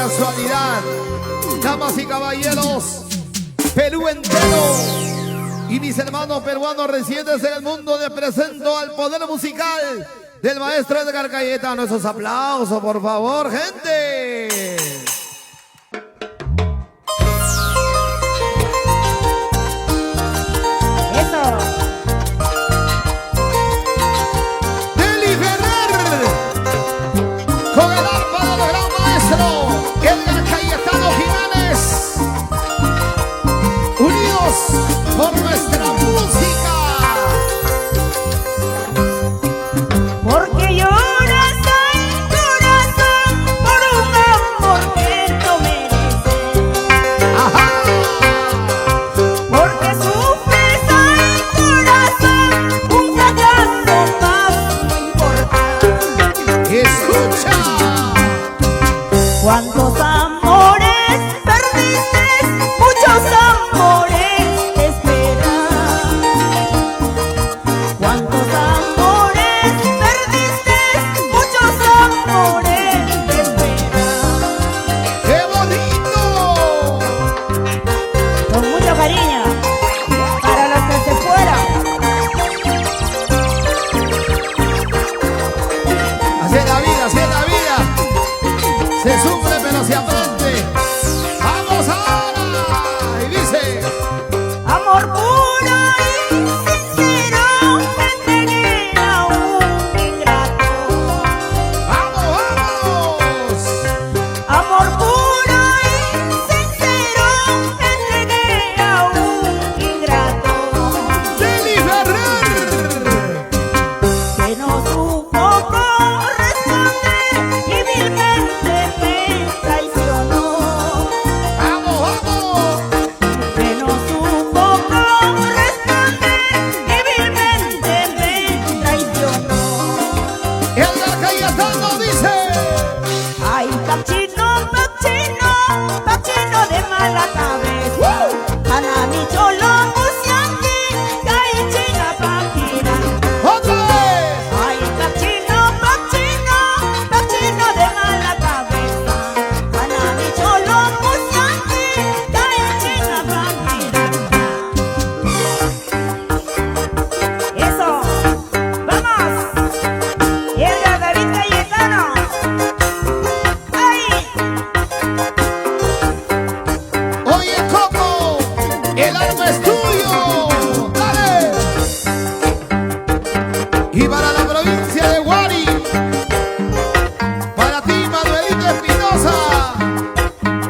casualidad. Damas y caballeros, Perú entero y mis hermanos peruanos residentes en el mundo, les presento al poder musical del maestro Edgar Cayetano. Esos aplausos, por favor, gente. Por nuestra música, porque lloras el corazón por un Cayetano dice. Ay, Pachino, Pachino, Pachino de mala cabeza. Hanami cholo musianti, Caichina Pachina. ¡Otra vez! Ay, Pachino, Pachino, Pachino de mala cabeza. Hanami cholo musianti, Caichina Pachina. Eso, vamos. Y el David Cayetano. ¡Ay! Oye, Coco, el arma es tuyo. ¡Dale! Y para la provincia de Guari, para ti, Manuelito Espinosa,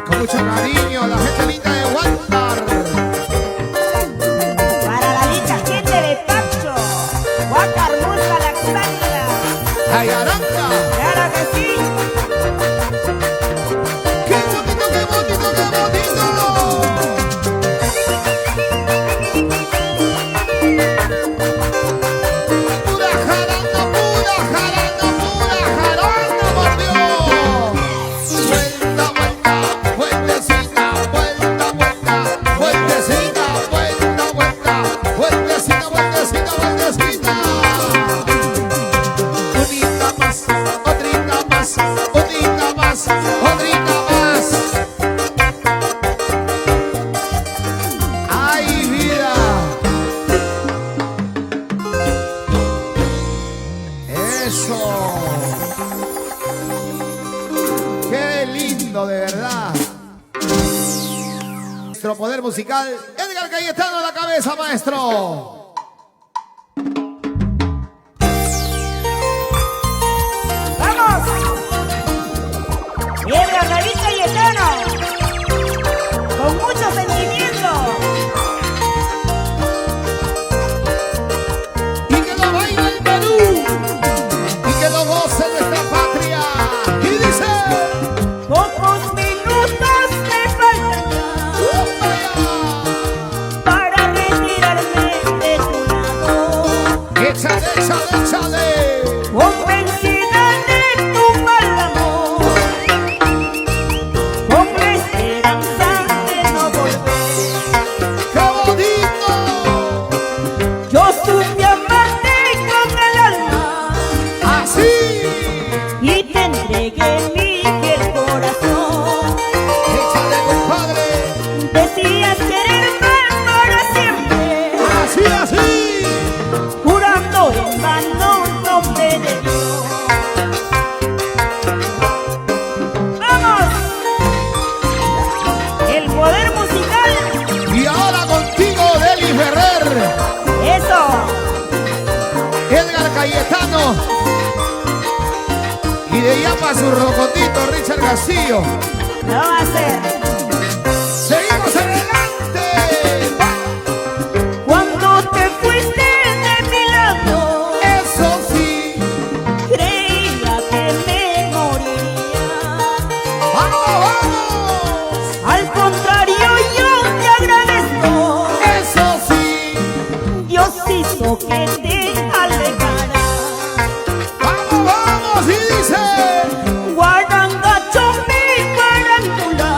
con mucho cariño, la gente linda de Huántar. Para la linda gente de Pacho, Huántar, Murcia, La Xánica. ¡Ay, Aranca! Claro que sí. ¡Qué bonito, qué bonito, qué bonito! Pura jarana, pura jarana, pura jarana, por Dios. Vuelta, vuelta, vueltecita, vuelta, vuelta, vueltecita, vuelta, vuelta, vueltecita, vueltecita, vueltecita. Unita más, otrita más, unita más, otrita más. ¡Ay, vida! ¡Eso! ¡Qué lindo, de verdad! Nuestro poder musical, Edgar Cayetano a la cabeza, maestro. ¡Vamos! Y el David Cayetano, con mucho sentimiento. Y que lo baile el Perú, y que lo goce nuestra patria. Y dice, Pocos minutos me faltan ya para retirarme de tu lado. échale, échale, échale. Convencida de tu mal amor, con la esperanza de no volver. ¡Qué bonito! Yo supe amarte con el alma Así. y te entregué mi fiel corazón. Échale, compadre. Decías quererme para siempre, Así, así. jurando en vano un nombre de Dios. ¡Vamos! El poder musical. Y ahora contigo, Deli Ferrer, Eso. Edgar Cayetano. Y de allá para su rocotito, Richard García. Lo va a hacer. Seguimos adelante. Cuando te fuiste de mi lado, Eso sí. creía que me moriría. ¡Vamos, vamos! Al contrario, yo te agradezco. Eso sí. Dios hizo que te alejara. ¡Vamos, vamos! Y dice, Guarangacho mi guarangula,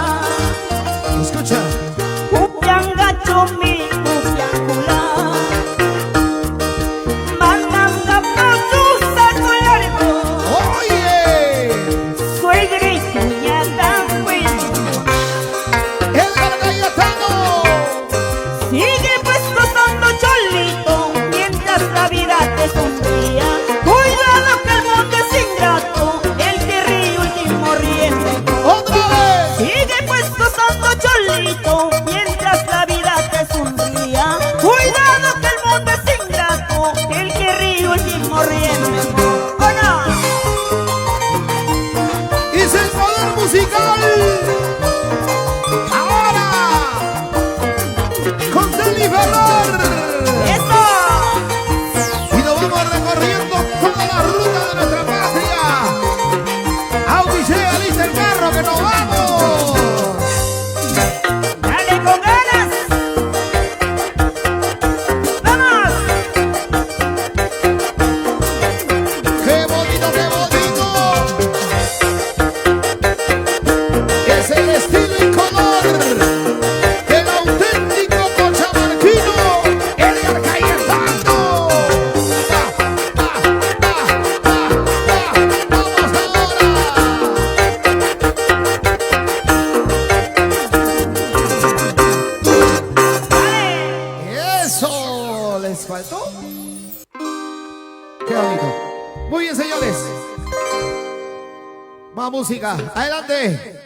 Más música, adelante.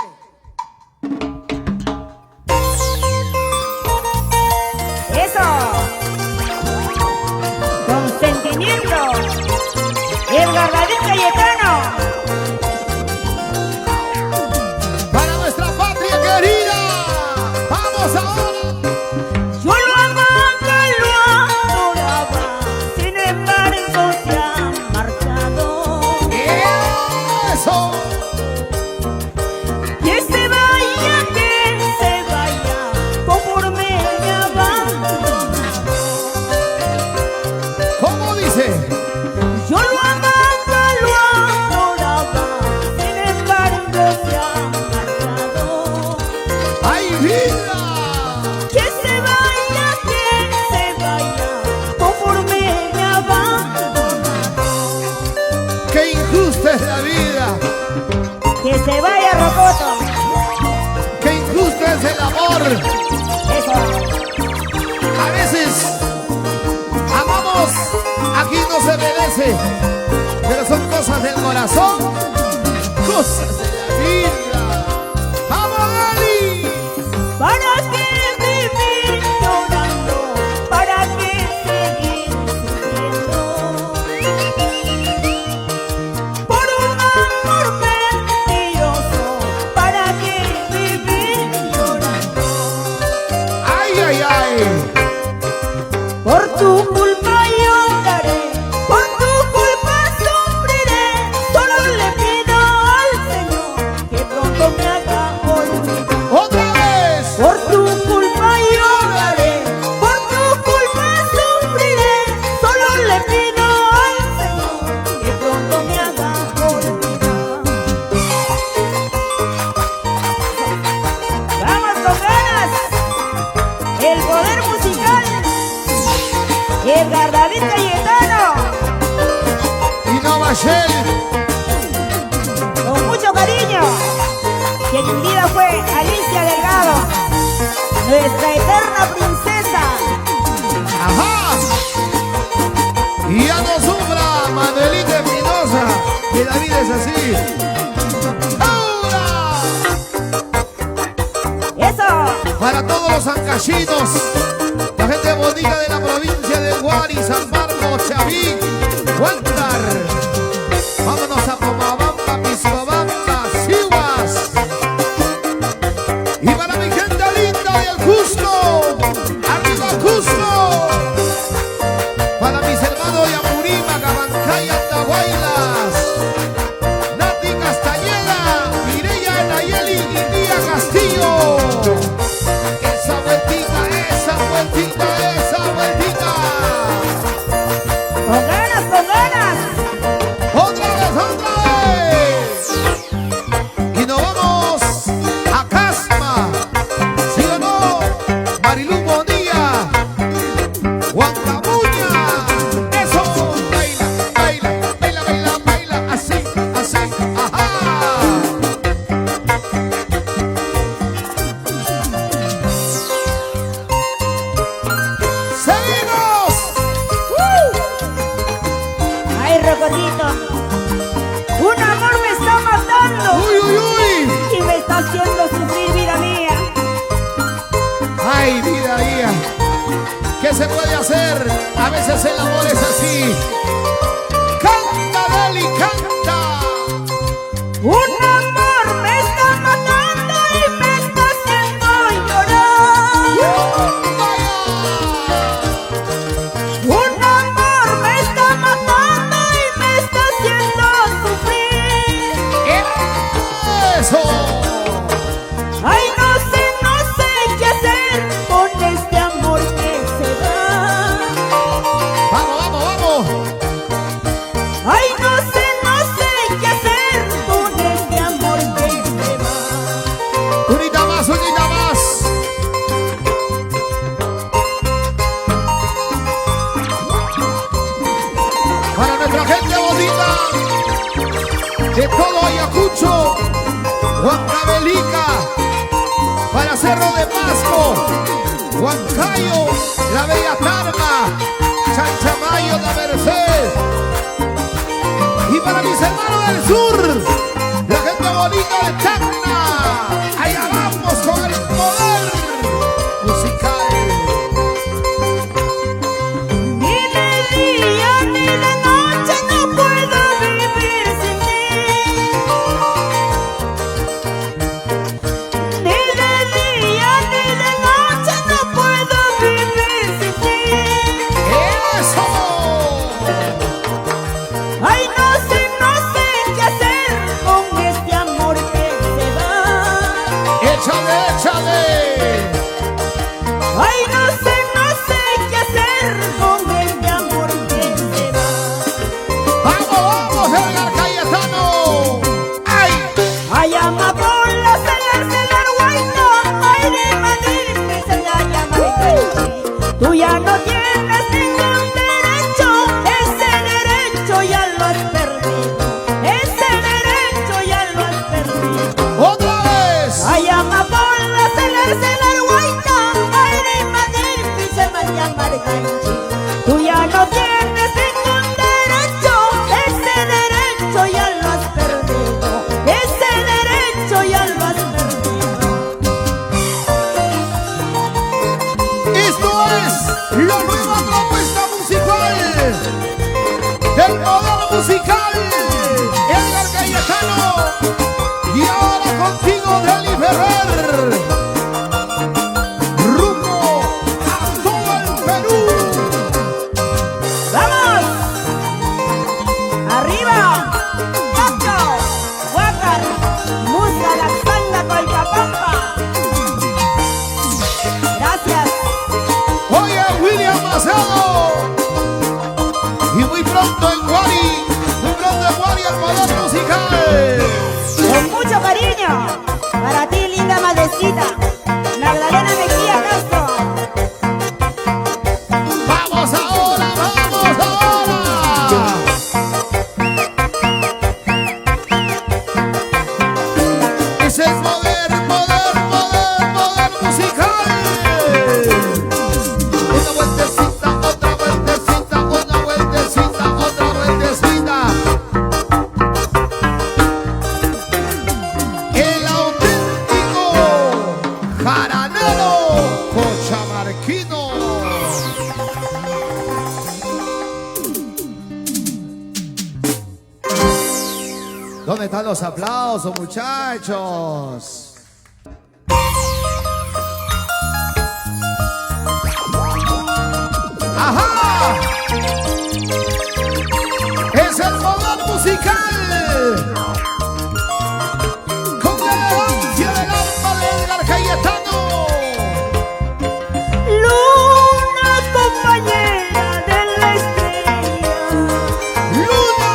Eso. Con sentimiento. Edgar David Cayetano. Para nuestra patria querida. Vamos ahora. Yo lo amaba, lo adoraba, sin embargo se ha marchado. Eso. Que se vaya, conforme me abandonó. ¿Cómo dice? Yo lo amaba, lo adoraba, sin embargo se ha marchado. ¡Ay, vida! Que se vaya, conforme me abandonó. ¡Qué injusta es la vida! Que se vaya, Rocoto. ¡Qué injusto es el amor! Eso. A veces amamos a quien no se merece, pero son cosas del corazón, cosas de la vida. ¡Vamos, Gali! ¿Para qué vivir llorando? ¿Para qué seguir sufriendo? Por un amor mentiroso, ¿para qué vivir llorando? ¡Ay, ay, ay! Por tu culpa lloraré, por tu culpa sufriré. Solo le pido al Señor que pronto me haga olvidar. ¡Otra vez! Por tu culpa lloraré, por tu culpa sufriré. Solo le pido al Señor que pronto me haga olvidar. ¡Vamos con ganas! El poder musical. Edgar David Cayetano. Y no Machel. Con mucho cariño. Quien mi vida fue Alicia Delgado, nuestra eterna princesa. ¡Ajá! Y ya no sufra, Manuelita Espinosa, que la vida es así. ¡Ahora! Eso. Para todos los ancachinos, la gente bonita de la provincia de Guari, San Marcos, Chavín, Huántar. Vámonos a Pomabamba, Piscobamba, Sihuas. Y para mi gente linda del Cusco, arriba Cusco. Para mis hermanos de Apurima, Cabancay, Andahuaylas, Nati Castañeda, Mireya Nayeli y Tía Castillo. Esa vueltita, esa vueltita, esa vueltita. Con ganas, con ganas. ¡Otra vez, otra vez! Y nos vamos a Casma. ¿Sí o no? Marilú Bonilla, Huancamuña. Eso, baila, baila, baila, baila, baila. Así, así, ajá. ¡Seguimos! Ay, Rocotito. Un amor me está matando ¡Uy, uy, uy! y me está haciendo sufrir, vida mía. ¡Ay, vida mía! ¿Qué se puede hacer? A veces el amor es así. ¡Canta, Dali, canta! Un amor me está matando y me está haciendo llorar. ¡Vaya! Un amor me está matando y me está haciendo sufrir. ¡Eso! Ay, no sé qué hacer con este amor que se va. ¡Vamos, vamos, vamos! Ay, no sé qué hacer con este amor que se va. ¡Unita más, unita más! Para nuestra gente bonita de todo Ayacucho, Huancavelica, para Cerro de Pasco, Huancayo, la Bella Tarma, Chanchamayo, la Merced. Y Y para mis hermanos del sur, la gente bonita de Tacna, allá vamos con el poder musical. Ni de día ni de noche no puedo vivir sin ti. Ni de día ni de noche no puedo vivir sin ti. ¡Eso! Ay, no sé qué hacer con este amor que se va. ¡Échale, échale! Ay, no sé qué hacer con este amor que se va. ¡Vamos, vamos, Edgar Cayetano! ¡Ay! Ay, amapola, celar, guayno, ay, de Madrid, me enseña a llamar. Tú ya no tienes ningún derecho, ese derecho ya lo has perdido. Ese derecho ya lo has perdido. ¡Otra vez! Ay, amapola, celar, guayno, ay, de Madrid, me enseña a llamar. Tú ya no tienes ningún derecho, ese derecho ya lo has perdido. Ese derecho ya lo has perdido. Esto es la nueva propuesta musical del poder musical Edgar Cayetano. Y ahora contigo, Deli Ferrer, rumbo a todo el Perú. ¡Vamos! ¡Arriba! ¡Paco! ¡Huácar! ¡Musa la sanda con papampa! Gracias. Oye, William Macedo. Y muy pronto en Guari, el poder musical. Con mucho cariño, para ti, linda madrecita, Magdalena Mejía Castro. ¡Vamos ahora, vamos ahora! Ese es poder, poder, poder, poder musical. Una vueltecita, otra vueltecita, una vueltecita, otra vueltecita. El auténtico jaranero cochamarquino. ¿Dónde están los aplausos, muchachos? ¡Ajá! ¡Es el poder musical! ¡Con la elegancia del alma de Edgar Cayetano! Luna, compañera de la estrella. ¡Luna!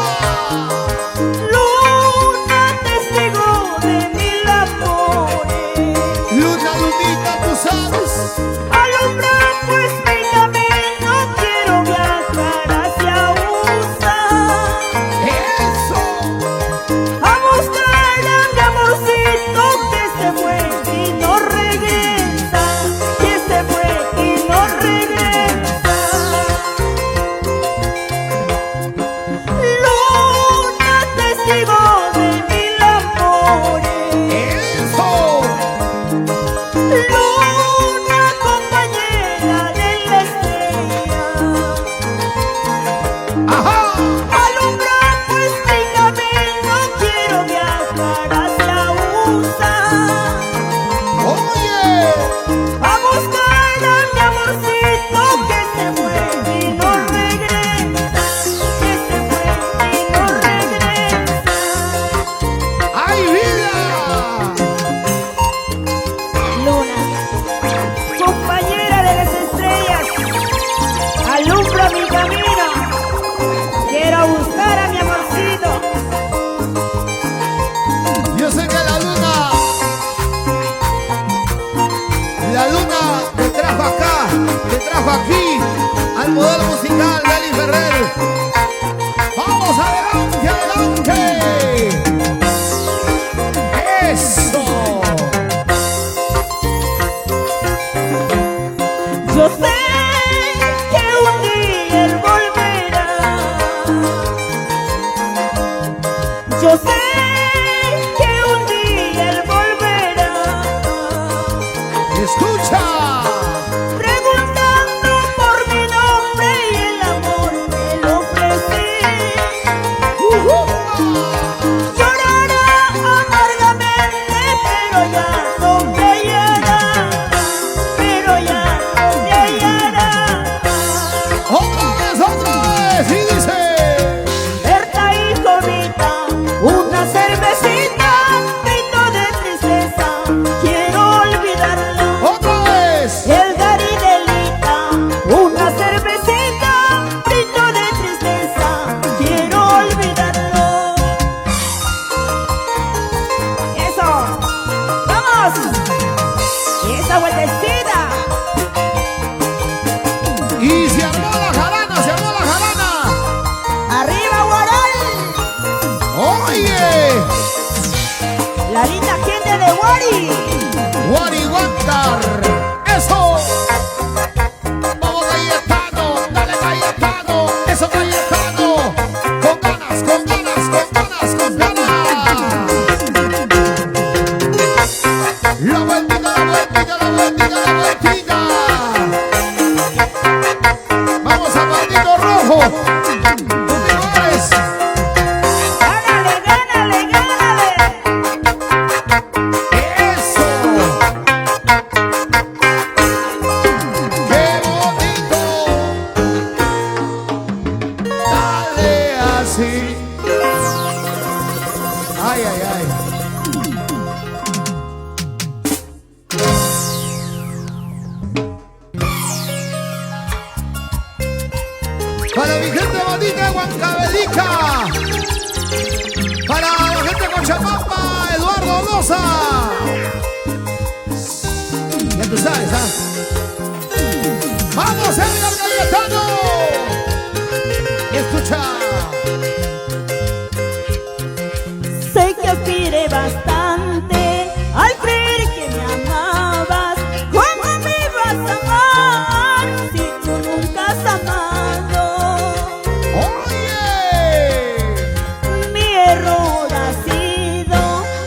Luna, testigo de mil amores. ¡Luna, lunita, tú sabes! Alumbra pues mi camino, quiero viajar hacia USA. ¡Eso! Yo sé que un día él volverá. Escucha. Preguntando por mi nombre y el amor que le ofrecí. Llorará amargamente, pero ya no me hallará. Pero ya no me hallará. Otra vez, y dice. Berta y Jovita, una cervecita, grito de tristeza, quiero olvidarlo. Otra vez. Edgar y Delita, una cervecita, grito de tristeza, quiero olvidarlo. Eso, vamos, esa vueltecita. Y se armó la jarana, se armó la jarana. Arriba, Guaral, Oye, la linda gente de Guari. Guariguantar. Eso. Vamos Cayetano, dale Cayetano. Eso Cayetano. Con ganas, con ganas, con ganas, con ganas. La vueltita, la vueltita, la vueltita, la vueltita. Vamos a Bandito Rojo. Conmigo es. Gánale, gánale, gánale. Eso. Qué bonito. Dale así. Ay, ay, ay. Para mi gente bonita de Huancavelica. Para la gente de Cochabamba, Eduardo Loza. Ya tú sabes, ¿ah? ¡Vamos, Edgar Cayetano! Y escucha. Sé que aspiré bastante al creer que me amabas. ¿Cómo me ibas a amar si tú nunca has amado? ¡Oye! Mi error ha sido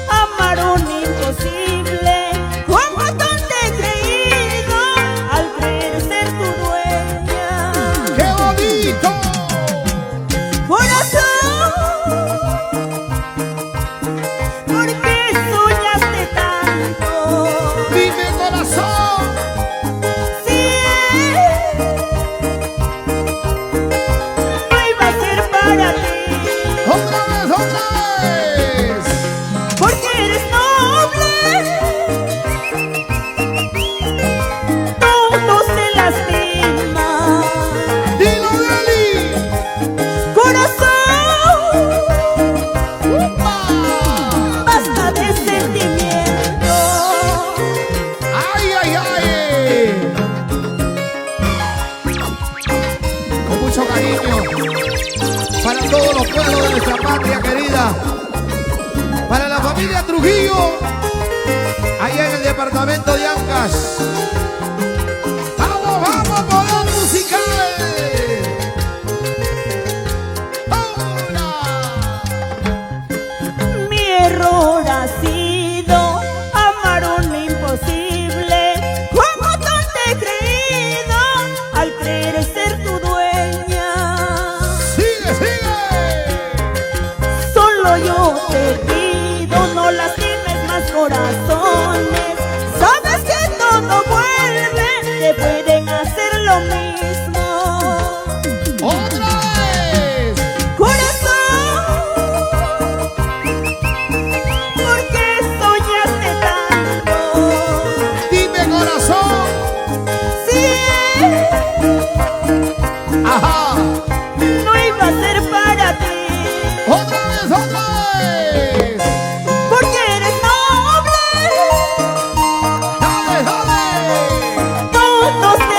amar un imposible. ¿Cómo tonta he creído al creer ser tu dueña? ¡Qué bonito! Corazón, ¿por qué soñaste tanto? ¡Dime, corazón! Si no iba a ser para ti, ¡Otra vez, otra vez! porque eres noble, todo se lastima. ¡Dilo, Deli! Corazón, ¡Ah! basta de sentimiento. ¡Ay, ay, ay! Con mucho cariño para todos los pueblos de nuestra patria querida, para la familia Trujillo, allá en el departamento de Ancas. ¡Vamos, vamos, poder musical! ¡Ahora! Mi error ha sido amar un imposible. ¿Cómo tonta he creído al creer ser tu dueña? ¡Sigue, sigue! Solo yo te pido, no lastimes más corazones. Sabes que todo vuelve, te pueden hacer lo mismo. ¡Otra vez! Corazón, ¿por qué soñaste tanto? ¡Dime, corazón! Si ¡Ajá! no iba a ser para ti, ¡Otra vez, otra vez! porque eres noble, ¡Dale, dale! todo se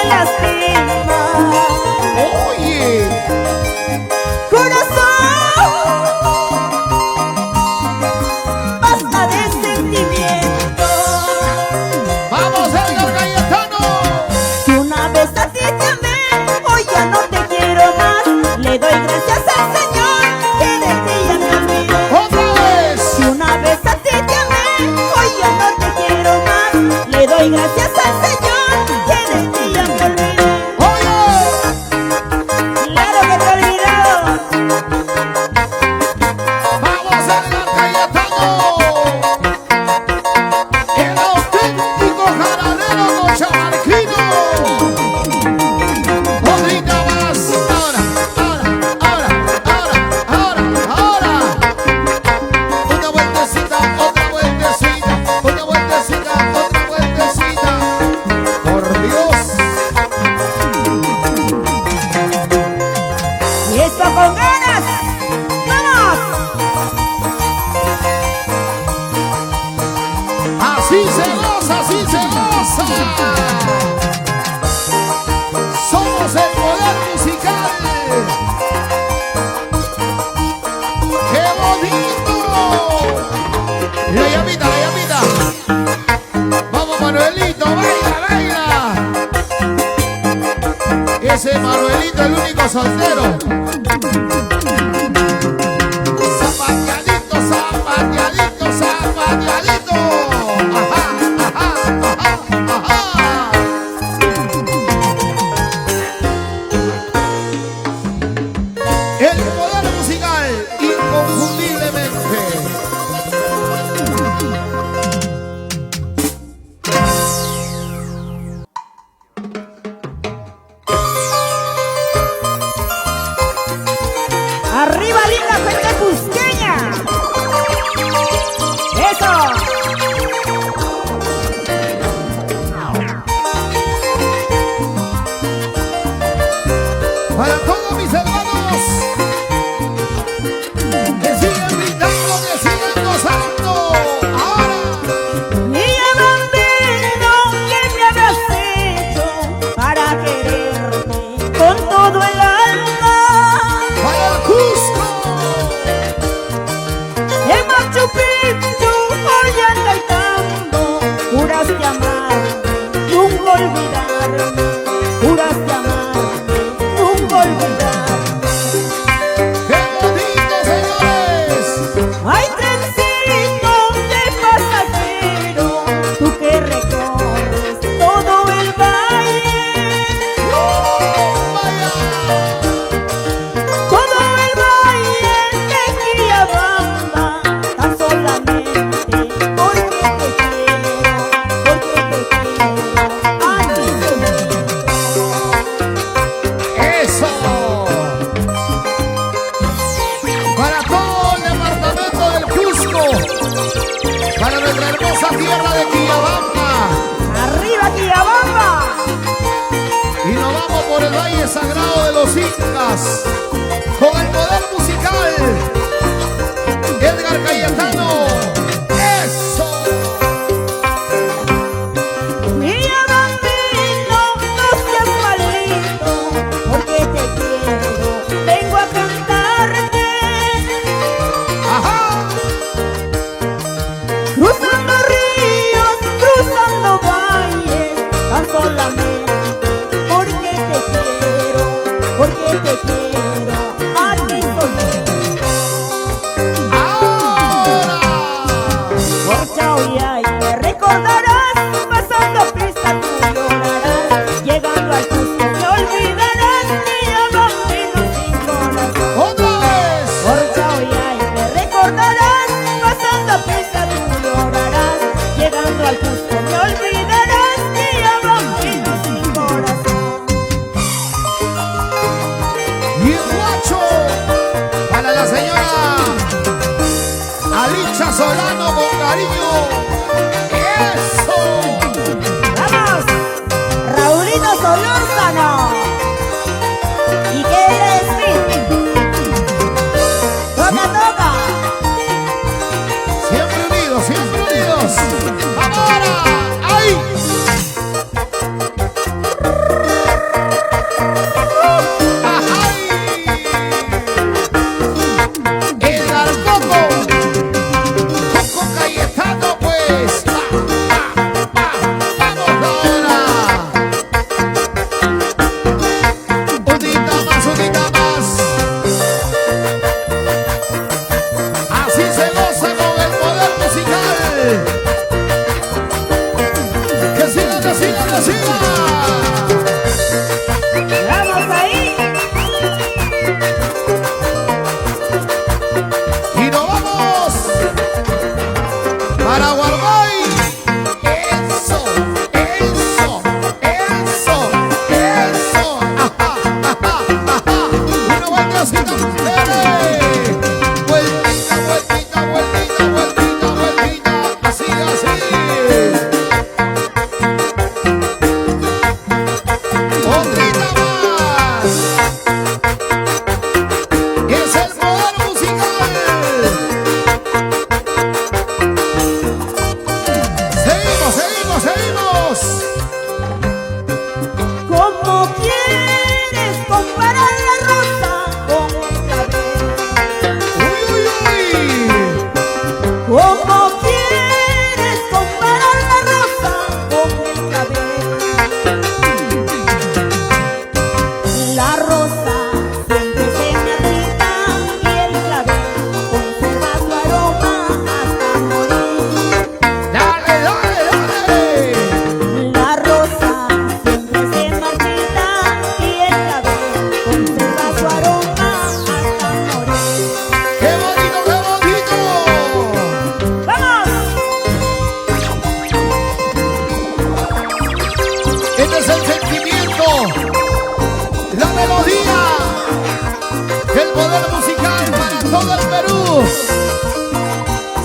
Así se goza, así se goza. Somos el poder musical. ¡Qué bonito! La llamita, la llamita. Vamos, Manuelito, baila, baila. Ese Manuelito, el único soltero. Zapateadito, zapateadito, zapateadito. Ajá, ajá, ajá, ajá. El poder musical, inconfundiblemente. Arriba linda gente cusqueña. Eso. Para todos mis hermanos que siguen brindando, que siguen gozando. Ahora, Niña bambino, ¿qué me habrás hecho para quererte con todo el alma? para el Cusco. En Machu Picchu, Ollanta y Tambo, juraste amarme, nunca olvidarme. Juraste amarme, nunca olvidarme. ¡Qué bonito, señores! Ay, trencito de pasajero, tú que recorres todo el valle. ¡Vaya! Todo el valle de Quillabamba, tan solamente porque te quiero, a ti ¡Eso! Para todo el departamento del Cusco, para nuestra hermosa tierra de Quillabamba. arriba Quillabamba. Y nos vamos por el Valle Sagrado de los Incas, con el poder musical, Edgar Cayetano. ¡Eso! Niña bambino, no seas malito, porque te quiero, vengo a cantarte. ¡Ajá! Cruzando ríos, cruzando valles, tan solamente porque te quiero, a ti solito. ¡Ahora! Por Chauyay me recordarás, pasando pista tú llorarás, llegando al Cusco me olvidarás, niña bambino sin corazón. ¡Otra vez! Por Chauyay me recordarás, pasando pista tú llorarás, llegando al Cusco me olvidarás, niña bambino sin corazón. Y el guacho para la señora Alicia Solano con cariño. ¡Eso! ¡Vamos! Raulito Solórzano. ¿Y qué quiere decir? ¡Toca, toca! Siempre unidos, siempre unidos. ¡Ahora! ¡Ay! ¡Ay! El Arcoco, Coco Cayetano, pues. ¡Vamos ahora! Unita más, unita más. Así se goza con el poder musical. Que siga, que siga, que siga. ¡Vamos ahí! Y nos vamos para Guarbay. Eso, eso, eso, eso. Ajá, ajá, ajá. Una vueltecita, vueltita, vueltita, vueltita, vueltita, vueltita. Así, así. Otrita más. Es el poder musical.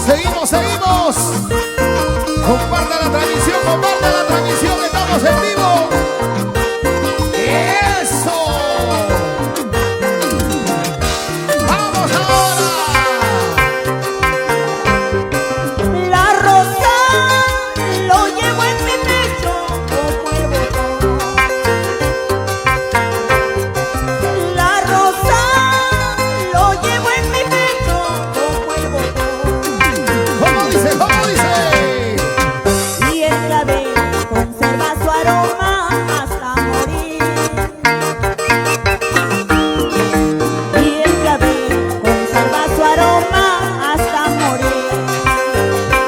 Seguimos, seguimos. Comparta la transmisión, estamos en vivo. ¡Eso! ¡Vamos ahora! La rosa lo llevo en mi pecho como el botón. La rosa lo llevo en mi pecho como el botón. ¿Cómo dice? ¿Cómo dice? Y el clavel conserva su aroma hasta morir. Y el clavel conserva su aroma hasta morir.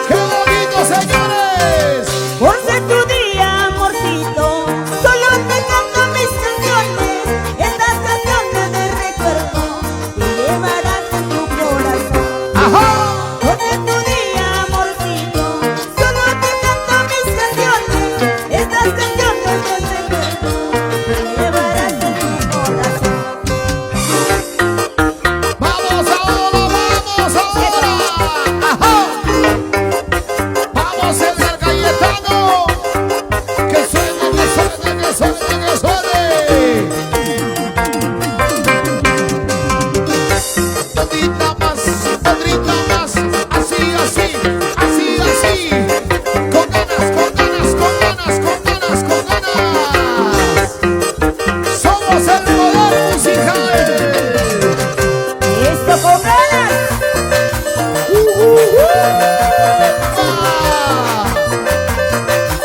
¡Qué bonito, señores! Por ser tu día, amorcito, solo te canto mis canciones. Estas canciones de recuerdo que llevarás en tu corazón. ¡Ajá! Por ser tu día, amorcito, solo te canto mis canciones. Estas canciones de recuerdo que llevarás en tu corazón. ¡Vamos ahora! ¡Vamos ahora! ¡Ajá! ¡Vamos, Edgar Cayetano! ¡Que suene, que suene, que suene, que suene! Tantita más, así, así, así, así. Con ganas, con ganas, con ganas, con ganas, con ganas. Somos el poder musical. Esto con ganas.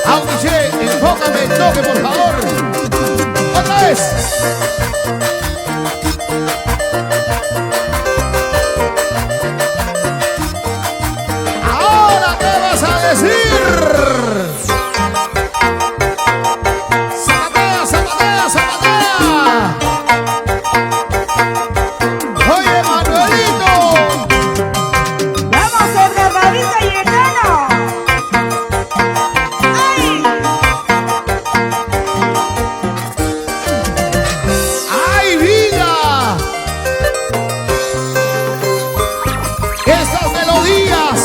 Audiche, enfócame el toque, por favor. Otra vez. Ahora, ¿qué vas a decir? Zapatea, zapatea, zapatea. Oye, Manuelito. Vamos a ver David Cayetano. ¡Ay! ¡Ay, vida! Estas melodías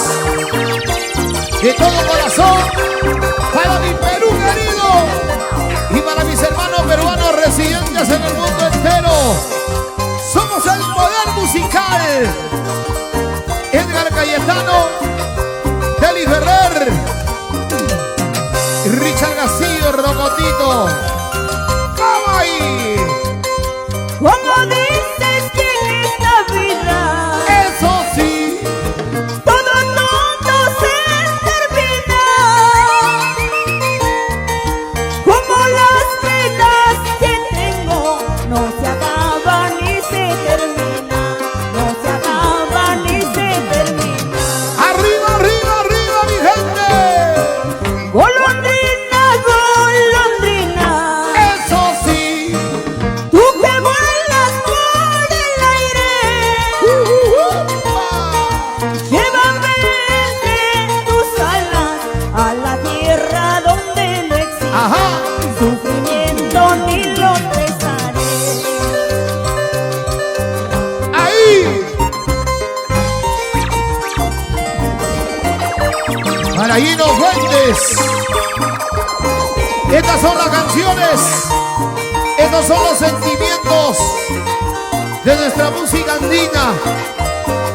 de todo corazón para mi Perú querido y para mis hermanos peruanos residentes en el mundo entero. Somos el poder musical. Edgar Cayetano, Deli Ferrer, Richard García, Rocotito. ¡Vamos ahí! Como dices que en esta vida Eso sí. todo se termina. Como las penas que tengo no se acaban ni se terminan. No se acaban ni se terminan. Arriba, arriba, arriba, mi gente. Golondrina, golondrina, Eso sí. tú que vuelas por el aire, llévame en tus alas a la tierra donde no existe Ajá. sufrimiento ni lo pesaré. Ahí. Para Gino Fuentes. Estas son las canciones. Estos son los sentimientos de nuestra música andina.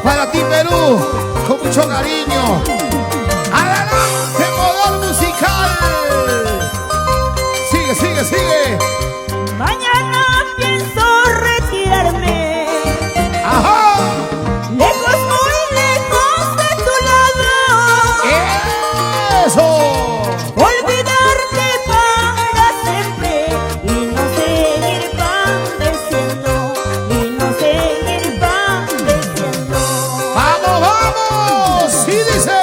Para ti, Perú, con mucho cariño. ¡Adelante, poder musical! Sigue, sigue, sigue. Mañana pienso retirarme, ¡Ajá! lejos, muy lejos de tu lado. ¡Eso! Olvidarte para siempre y no seguir padeciendo, y no seguir padeciendo. ¡Vamos, vamos! ¡Sí dice!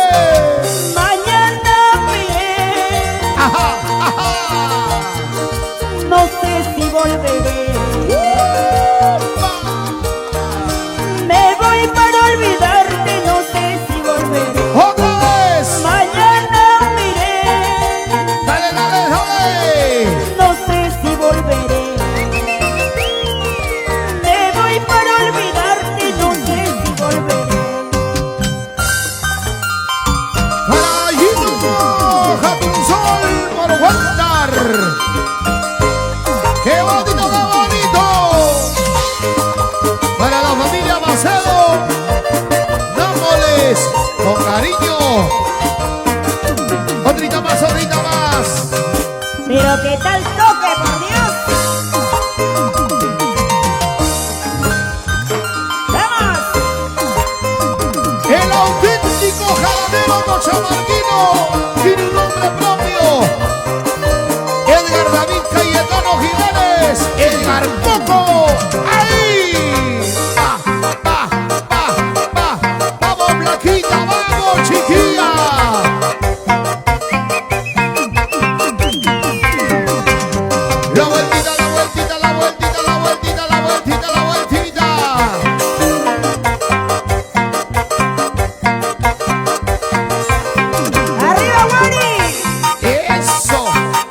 Otrita más, otrita más. Pero qué tal toque, por Dios. ¡Vamos! El auténtico jaladero cochamarquino tiene un nombre propio. Edgar David Cayetano Jiménez, Edgar Coco. ¡Ahí! ¡Vamos, Blanquita! ¡Vamos, chiquilla! La vueltita, la vueltita, la vueltita, la vueltita, la vueltita, la vueltita. ¡Arriba, Wally! Eso,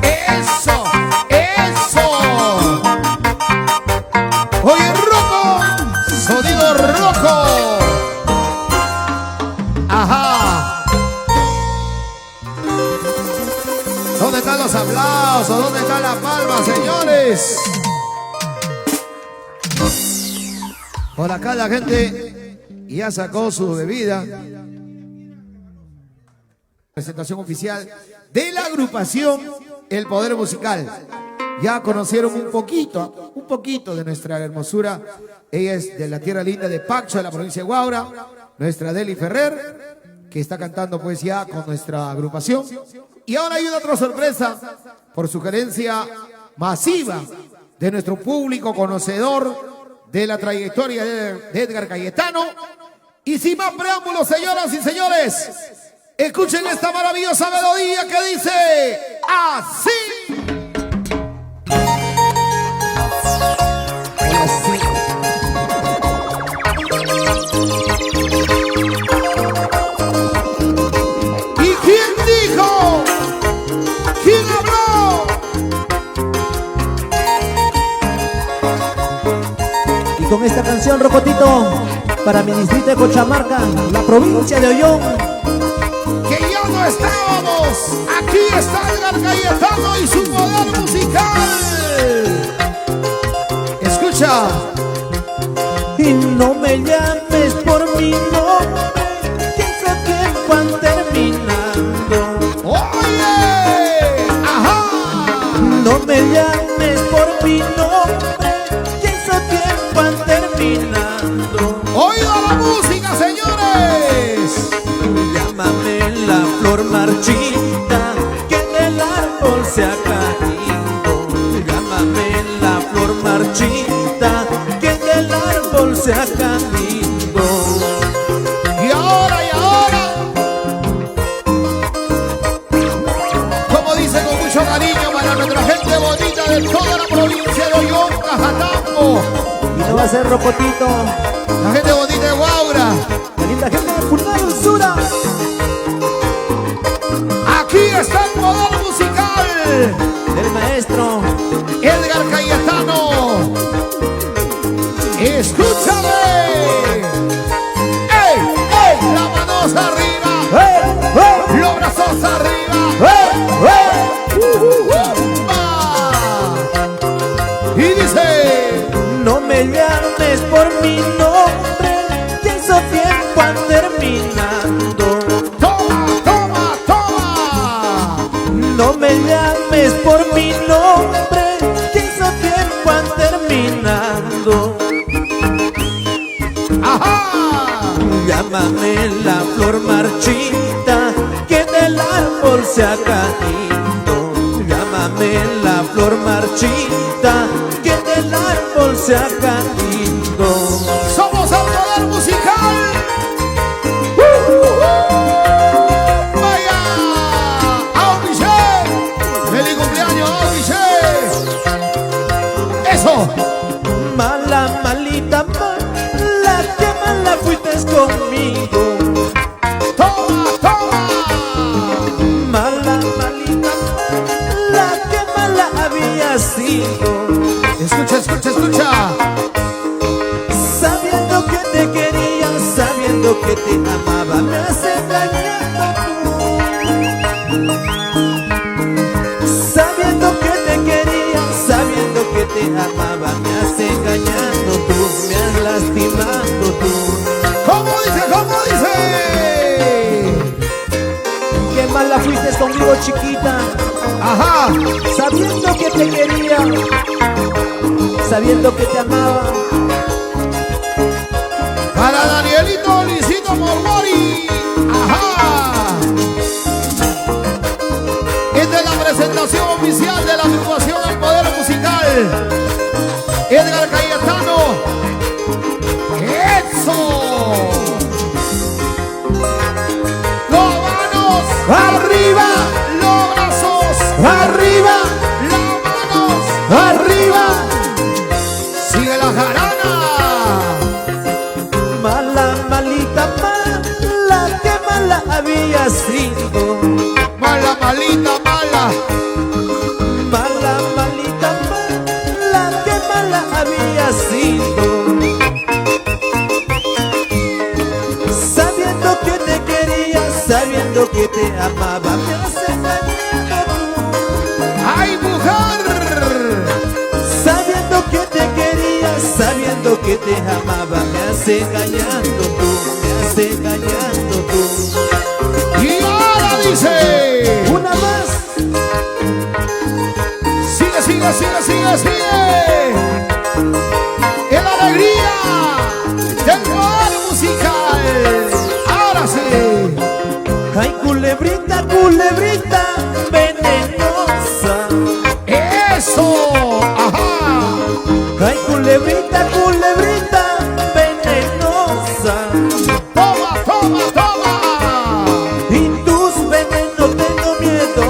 eso, eso. Oye, roco, sonido roco. Ajá. ¿Dónde están los aplausos? ¿Dónde está la palma, señores? Por acá la gente ya sacó su bebida. Presentación oficial de la agrupación El Poder Musical. Ya conocieron un poquito de nuestra hermosura. Ella es de la tierra linda de Pacho, de la provincia de Huaura. Nuestra Deli Ferrer, que está cantando pues ya con nuestra agrupación. Y ahora hay una otra sorpresa por sugerencia masiva de nuestro público conocedor de la trayectoria de Edgar Cayetano. Y sin más preámbulos, señoras y señores, escuchen esta maravillosa melodía que dice así. ¿Y quién dijo? ¿Quién habló? Y con esta canción, Rocotito, para mi distrito de Cochamarca, la provincia de Ollón. Que ya no estábamos. Aquí está Edgar Cayetano y su poder musical. Escucha. Y no me llames por mi nombre, que ese tiempo van terminando. Oye, ajá. No me llames por mi nombre, que ese tiempo van terminando. Oiga la música, señores. Llámame la flor marchita que del árbol se ha caído. Llámame la flor marchita que del árbol se ha caído. Y ahora, como dice con mucho cariño para nuestra gente bonita de toda la provincia de Ollón, Cajatambo, Y no va a ser Rocotito, la gente bonita de Huaura. la linda gente de Punal Usura. Aquí está el poder musical Del maestro Edgar Cayetano. Escúchame. ¡Ey, ey! Las manos arriba, los brazos arriba. Y dice: no me llames por mi nombre, que ese tiempo van terminando. toma, toma, toma. No me llames por mi nombre, que ese tiempo van terminando. Ajá. Llámame la flor marchita que del árbol se ha caído. Llámame la flor marchita que del árbol se ha caído. Somos el poder musical. Vaya, ¡au, Michelle! ¡Feliz cumpleaños, ¡au, Michelle! ¡Eso! Mala, malita, mala, que mala fuiste conmigo. ¡Toma, toma! Mala, malita, mala, que mala había sido. Escucha, escucha, escucha. Sabiendo que te quería, sabiendo que te amaba, me has engañado tú. Sabiendo que te quería, sabiendo que te amaba, me has engañado tú, me has lastimado tú. ¿Cómo dice? ¿Cómo dice? mala fuiste conmigo, chiquita. Ajá. Sabiendo que te quería, sabiendo que te amaba. Para Danielito Luisito Mormori. Ajá. Esta es la presentación oficial de la agrupación El Poder Musical. Edgar Cayetano. ¡Eso! Los manos ¡Arriba! los brazos ¡Arriba! las manos ¡Arriba! sigue la jarana. Mala, malita, mala, que mala había sido. Mala, malita, mala. Mala, malita, mala, que mala había sido. Sabiendo que te quería, sabiendo que te amaba, me has engañado tú. ¡Ay, mujer! Sabiendo que te quería, sabiendo que te amaba, me has engañado tú, me has engañado tú. Y ahora dice. Una más. Sigue, sigue, sigue, sigue, sigue. En la alegría del poder musical. Ahora sí. Ay, culebrita, culebrita, venenosa. Eso. Ajá. Ay, culebrita, culebrita, venenosa. Toma, toma, toma. Y tus venenos tengo miedo,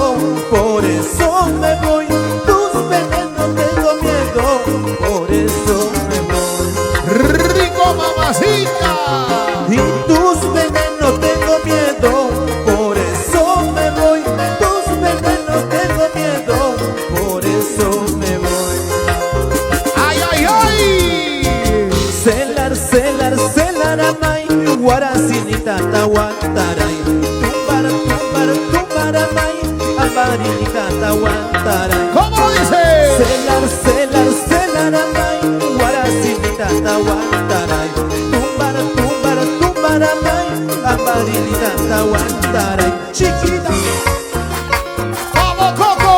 por eso me voy. Tus venenos tengo miedo, por eso me voy. Rico, mamacita. Y tus venenos tengo miedo, por eso me voy. Tus venenos tengo miedo, por eso me voy. Ay, ay, ay. Celar, celar, celar, amay, guarasinita, tahuantaray. Tumbar, tumbar, tumbar, amay, amarinita, tahuantaray. ¿Cómo lo dice? Celar, celar, celar, amay, guarasinita, tahuantaray. Tumbar, tumbar, tumbar, amay, amarinita, tahuantaray. Chiquita. ¡Vamos, Coco!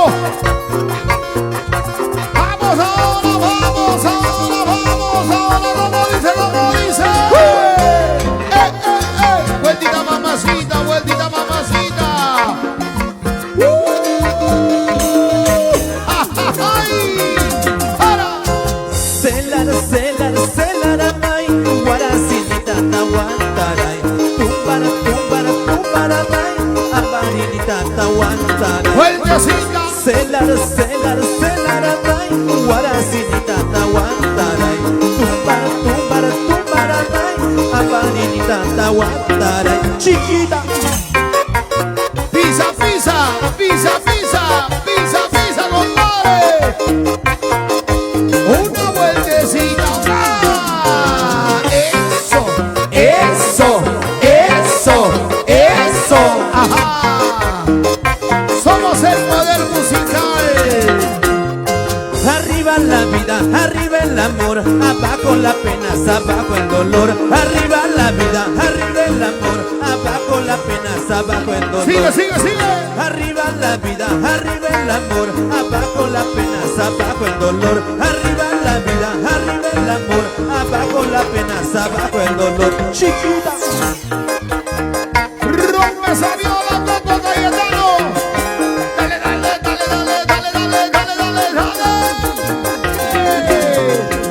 ¡Vamos ahora, vamos ahora, vamos ahora! ¿Cómo dice, cómo dice? Vueltita, mamacita, vueltita, mamacita. ¡Ay! ¡Para! Celar, celar, celar, amay, guarasinita, tahuantaray. Tumbar, tumbar, tumbar, amay, amarinita, tahuantaray. ¡Vueltecita! Celar, celar, celar, amay, guarasinita, tahuantaray. Tumbar, tumbar, tumbar, amay, amarinita, tahuantaray. Chiquita. ¡Pisa, pisa! ¡Pisa, pisa! ¡Pisa, pisa, compadre! ¡Una vueltecita! ¡Ah! ¡Eso! ¡Eso! ¡Eso! ¡Eso! ¡Ajá! Somos el poder musical. Arriba la vida, arriba el amor, abajo la pena, abajo el dolor. Arriba la vida, arriba el amor, abajo la pena, abajo el dolor. ¡Sigue, sigue, sigue! Arriba la vida, arriba el amor, abajo la pena, abajo el dolor. Arriba la vida, arriba el amor, abajo la pena, abajo el dolor. Chiquita. ¡Rompe esa viola, Coco Cayetano! ¡Dale, dale, dale, dale, dale, dale, dale, dale, dale!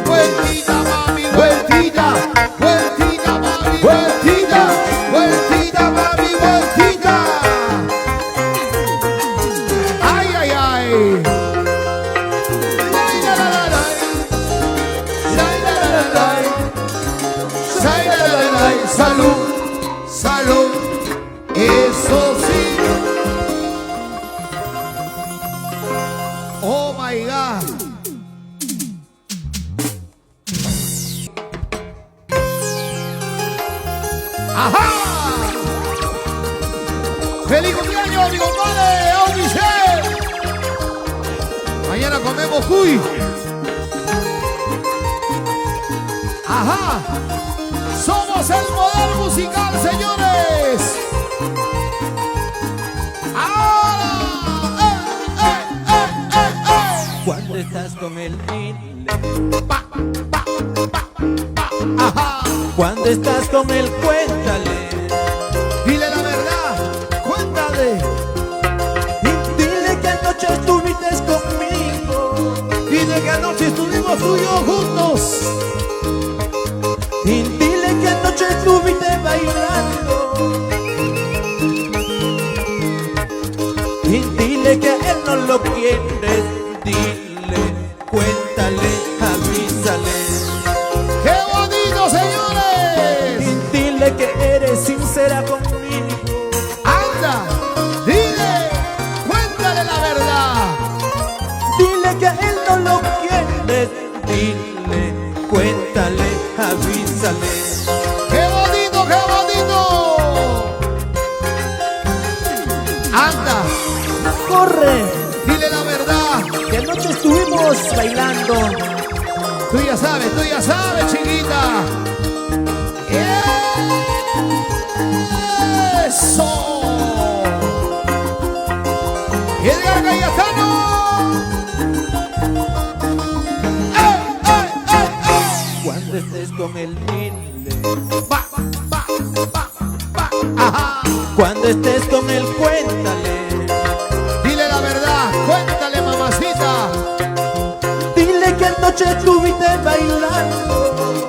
¡Vueltita, mami, vueltita! ¡Vueltita, mami, vueltita! ¡Vueltita, mami, vueltita! ¡Ay, ay, ay! ¡Ay, la, la, la, la! ¡Ay, la, la, la, la! ¡Ay, la, la, la, la! ¡Salud! ¡Salud! ¡Eso sí! ¡Oh, my God! ¡Ajá! ¡Feliz cumpleaños, mi compadre! ¡Aunice! Mañana comemos cuy. ¡Ajá! ¡Somos el poder musical, señores! estás con él, dile. Pa, pa, pa, pa, ajá. Cuando estás con él, cuéntale. Dile la verdad, cuéntale. Y dile que anoche estuviste conmigo. Dile que anoche estuvimos tú y yo juntos. Y dile que anoche estuviste bailando. Y dile que él no lo quieres. Dile, cuéntale, avísale. ¡Qué bonito, señores! Y dile que eres sincera conmigo. Anda, dile, cuéntale la verdad. Dile que él no lo quieres. Dile, cuéntale, avísale. ¡Qué bonito, qué bonito! Anda, Corre, dile la verdad. que anoche estuvimos bailando. Tú ya sabes, chiquita. ¡Eso! Edgar Cayetano. Cuando estés con él, dile. Va, va, va, va. Ajá. Cuando estés con él, cuéntale. Dile la verdad, cuéntale, mamacita. Dile que anoche estuviste bailando.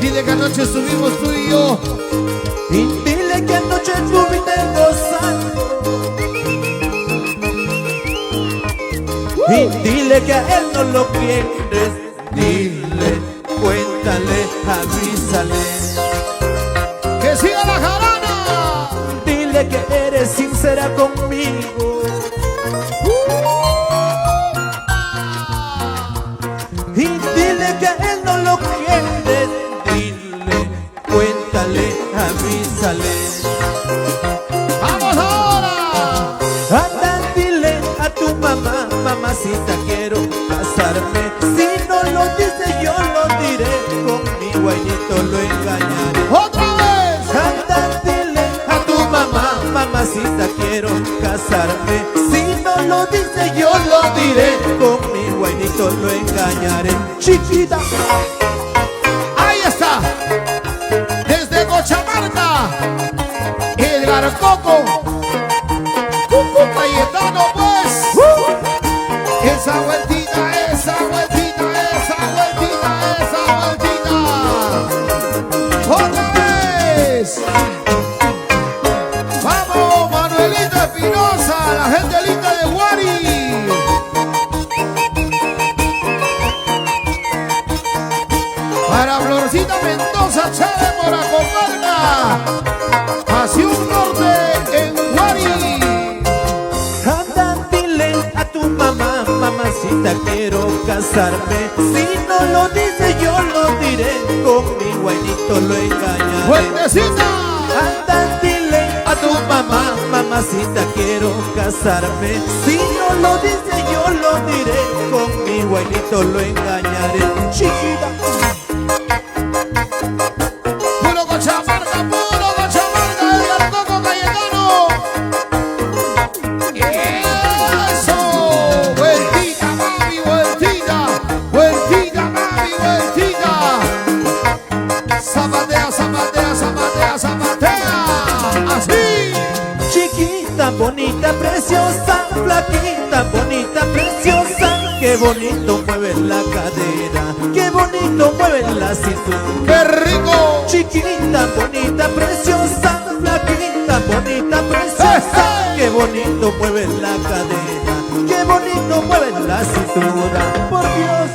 Dile que anoche estuvimos tú y yo. Y dile que anoche estuviste gozando. Y dile que a él no lo quieres. Dile, cuéntale, avísale. ¡Que siga la jarana! Dile que eres sincera conmigo. Y dile que a él no lo quieres. Dile, cuéntale, avísale. ¡Vamos ahora! Anda, dile a tu mamá, mamacita, quiero casarme. Si no lo dice, yo lo diré. Con mi guaynito lo engañaré. ¡Otra vez! Anda, dile a tu mamá, mamacita, quiero casarme. Si no lo dice, yo lo diré. Con mi guaynito lo engañaré. Chiquita, ¡Ahí está! Desde Cochamarca, Edgar Coco, Cuco Cayetano, pues. Esa vueltita, esa vueltita, esa vueltita, esa vueltita. ¡Otra vez! ¡Vamos, Manuelito Espinosa, la gente linda de Guari! Para Florcita Mendoza, Chávez Moracomarca, Pasión Norte en Guari. anda, dile a tu mamá, mamacita, quiero casarme. Si no lo dice, yo lo diré. Con mi guaynito lo engañaré. ¡Fuertecita! Anda, dile a tu mamá, mamacita, quiero casarme. Si no lo dice, yo lo diré. Con mi guaynito lo engañaré. Chiquita, Puro Cochamarca, Edgar Coco Cayetano. ¡Eso! ¡Vueltita, mami, vueltita! ¡Vueltita, mami, vueltita! Zapatea, zapatea, zapatea, zapatea. ¡Así! chiquita, bonita, preciosa, flaquita, bonita, preciosa. Qué bonito mueve la cadera, qué bonito mueve la cintura. ¡Qué rico! Chiquita, bonita, preciosa, flaquita, bonita, preciosa. Qué bonito mueve la cadera, qué bonito mueve la cintura. Por Dios,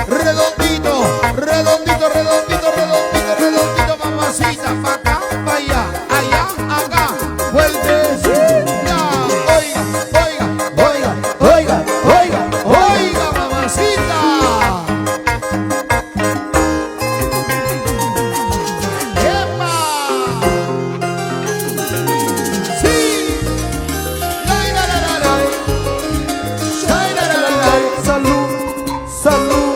Redondito, redondito, redondito, redondito, redondito, mamacita. Pa' acá, pa' allá, allá, acá. Vueltecita. Oiga, oiga, oiga, oiga, oiga, oiga, mamacita. ¡Epa! ¡Sí! ¡Lai, la, la, la, la! ¡Lai, la, la, la, la! salud, salud.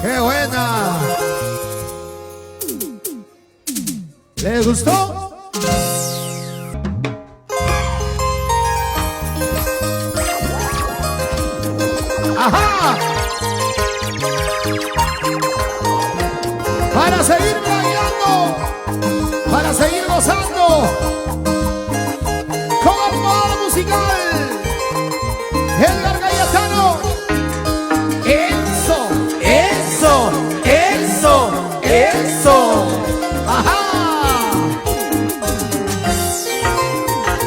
¡Qué buena! ¿Les gustó? seguir bailando, para seguir gozando con el poder musical. Edgar Cayetano. Eso. Ajá.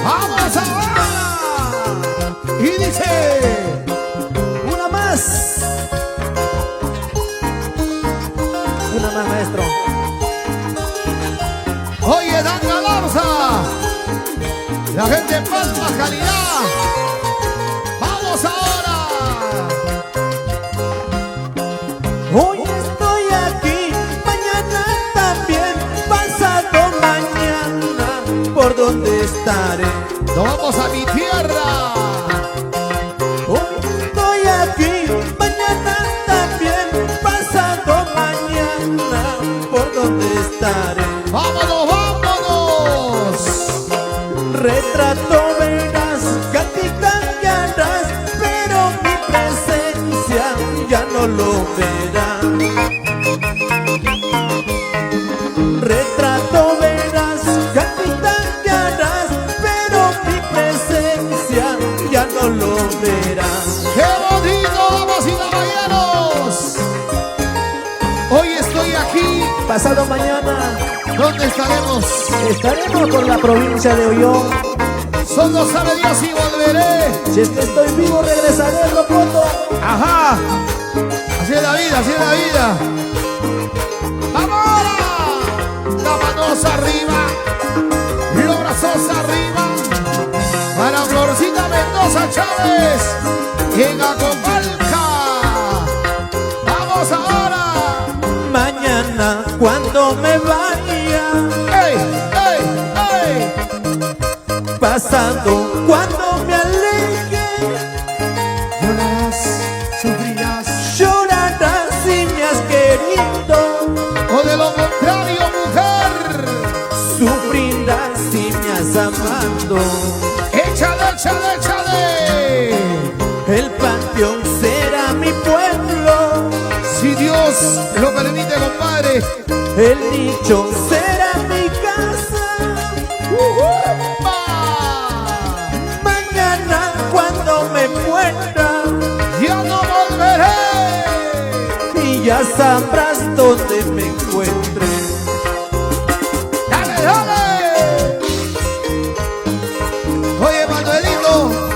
Vamos ahora. Y dice. Una más. Una más, maestro. Oye, Dan Galarza. La gente en Palma, calidad. Vamos ahora. Hoy estoy aquí, mañana también, pasado mañana, ¿por dónde estaré? Nos vamos a mi tierra. Hoy estoy aquí, mañana también, pasado mañana, ¿por dónde estaré? Vámonos, vámonos. Retrato verás, gatita que harás, pero mi presencia ya no lo verás. Retrato verás, gatita que harás, pero mi presencia ya no lo verás. ¡Qué bonito, damas y caballeros! Hoy estoy aquí. Pasado mañana ¿Dónde estaremos? estaremos por la provincia de Ollón. Solo sabe Dios y volveré. Si es que estoy vivo, regresaré lo pronto. Ajá. Así es la vida, así es la vida. ¡Vamos ahora! Las manos arriba, los brazos arriba. Para Florcita Mendoza Chávez en Acopalca. ¡Vamos ahora! Mañana cuando me vaya, ¡Ey, ey, ey! pasando cuando me aleje, Llorarás, sufrirás, llorarás si me has querido, o de lo contrario, mujer. sufrirás si me has amado. ¡Échale, échale, échale! El panteón será mi pueblo, Si Dios lo permite, compadre. el nicho será mi casa. Mañana cuando me muera, Ya no volveré. y ya sabrás dónde me encuentre. ¡Dale, dale! Oye, Manuelito,